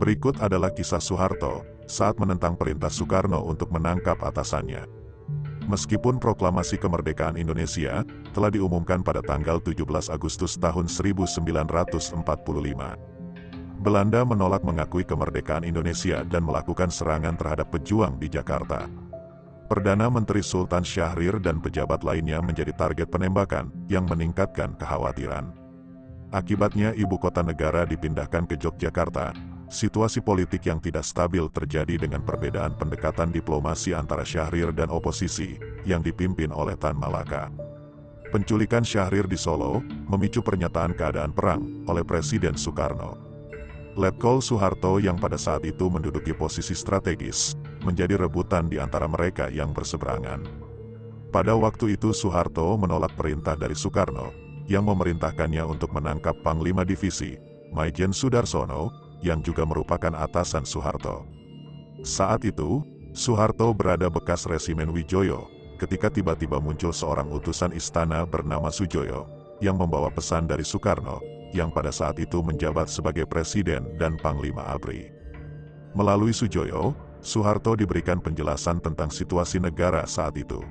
Berikut adalah kisah Soeharto saat menentang perintah Soekarno untuk menangkap atasannya. Meskipun proklamasi kemerdekaan Indonesia telah diumumkan pada tanggal 17 Agustus tahun 1945, Belanda menolak mengakui kemerdekaan Indonesia dan melakukan serangan terhadap pejuang di Jakarta. Perdana Menteri Sultan Syahrir dan pejabat lainnya menjadi target penembakan yang meningkatkan kekhawatiran. Akibatnya ibu kota negara dipindahkan ke Yogyakarta. Situasi politik yang tidak stabil terjadi dengan perbedaan pendekatan diplomasi antara Syahrir dan oposisi yang dipimpin oleh Tan Malaka. Penculikan Syahrir di Solo memicu pernyataan keadaan perang oleh Presiden Soekarno. Letkol Soeharto yang pada saat itu menduduki posisi strategis menjadi rebutan di antara mereka yang berseberangan. Pada waktu itu Soeharto menolak perintah dari Soekarno yang memerintahkannya untuk menangkap Panglima Divisi, Maijen Sudarsono, yang juga merupakan atasan Soeharto. Saat itu, Soeharto berada bekas Resimen Wijoyo, ketika tiba-tiba muncul seorang utusan istana bernama Sujoyo, yang membawa pesan dari Soekarno, yang pada saat itu menjabat sebagai Presiden dan Panglima ABRI. Melalui Sujoyo, Soeharto diberikan penjelasan tentang situasi negara saat itu.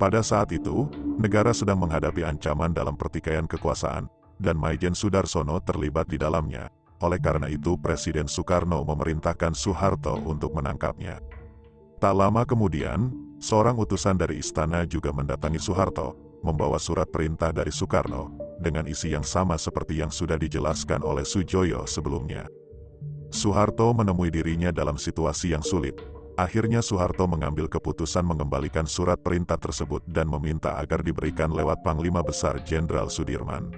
Pada saat itu, negara sedang menghadapi ancaman dalam pertikaian kekuasaan, dan Maijen Sudarsono terlibat di dalamnya. Oleh karena itu Presiden Soekarno memerintahkan Soeharto untuk menangkapnya. Tak lama kemudian, seorang utusan dari istana juga mendatangi Soeharto, membawa surat perintah dari Soekarno, dengan isi yang sama seperti yang sudah dijelaskan oleh Sujoyo sebelumnya. Soeharto menemui dirinya dalam situasi yang sulit. Akhirnya Soeharto mengambil keputusan mengembalikan surat perintah tersebut dan meminta agar diberikan lewat Panglima Besar Jenderal Sudirman.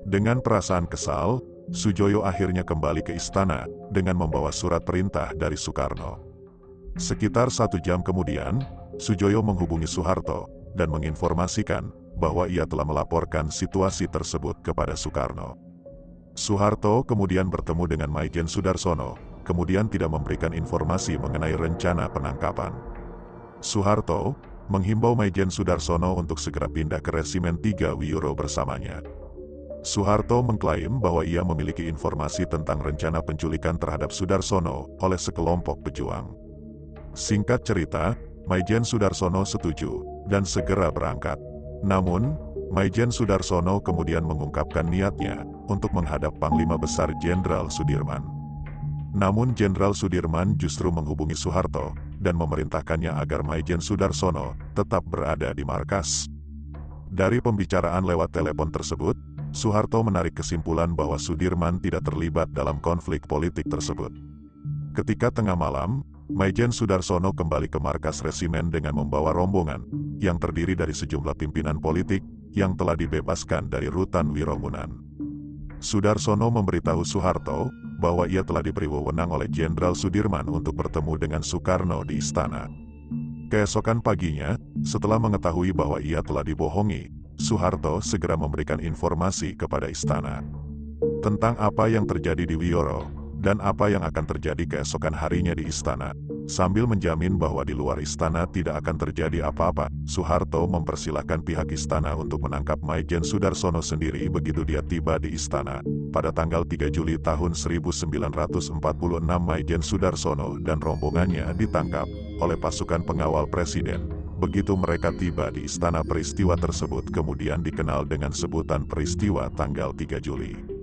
Dengan perasaan kesal, Sujoyo akhirnya kembali ke istana dengan membawa surat perintah dari Soekarno. Sekitar 1 jam kemudian, Sujoyo menghubungi Soeharto dan menginformasikan bahwa ia telah melaporkan situasi tersebut kepada Soekarno. Soeharto kemudian bertemu dengan Maijen Sudarsono, kemudian tidak memberikan informasi mengenai rencana penangkapan. Soeharto menghimbau Maijen Sudarsono untuk segera pindah ke Resimen 3 Wiyoro bersamanya. Soeharto mengklaim bahwa ia memiliki informasi tentang rencana penculikan terhadap Sudarsono oleh sekelompok pejuang. Singkat cerita, Maijen Sudarsono setuju dan segera berangkat. Namun, Maijen Sudarsono kemudian mengungkapkan niatnya untuk menghadap Panglima Besar Jenderal Sudirman. Namun Jenderal Sudirman justru menghubungi Soeharto dan memerintahkannya agar Maijen Sudarsono tetap berada di markas. Dari pembicaraan lewat telepon tersebut, Soeharto menarik kesimpulan bahwa Sudirman tidak terlibat dalam konflik politik tersebut. Ketika tengah malam, Maijen Sudarsono kembali ke markas resimen dengan membawa rombongan yang terdiri dari sejumlah pimpinan politik yang telah dibebaskan dari rutan Wiromunan. Sudarsono memberitahu Soeharto bahwa ia telah diberi wewenang oleh Jenderal Sudirman untuk bertemu dengan Soekarno di istana. Keesokan paginya, setelah mengetahui bahwa ia telah dibohongi, Soeharto segera memberikan informasi kepada istana tentang apa yang terjadi di Wiyoro dan apa yang akan terjadi keesokan harinya di istana. Sambil menjamin bahwa di luar istana tidak akan terjadi apa-apa, Soeharto mempersilahkan pihak istana untuk menangkap Maijen Sudarsono sendiri begitu dia tiba di istana. Pada tanggal 3 Juli tahun 1946 Maijen Sudarsono dan rombongannya ditangkap oleh pasukan pengawal Presiden. Begitu mereka tiba di istana, peristiwa tersebut kemudian dikenal dengan sebutan peristiwa tanggal 3 Juli.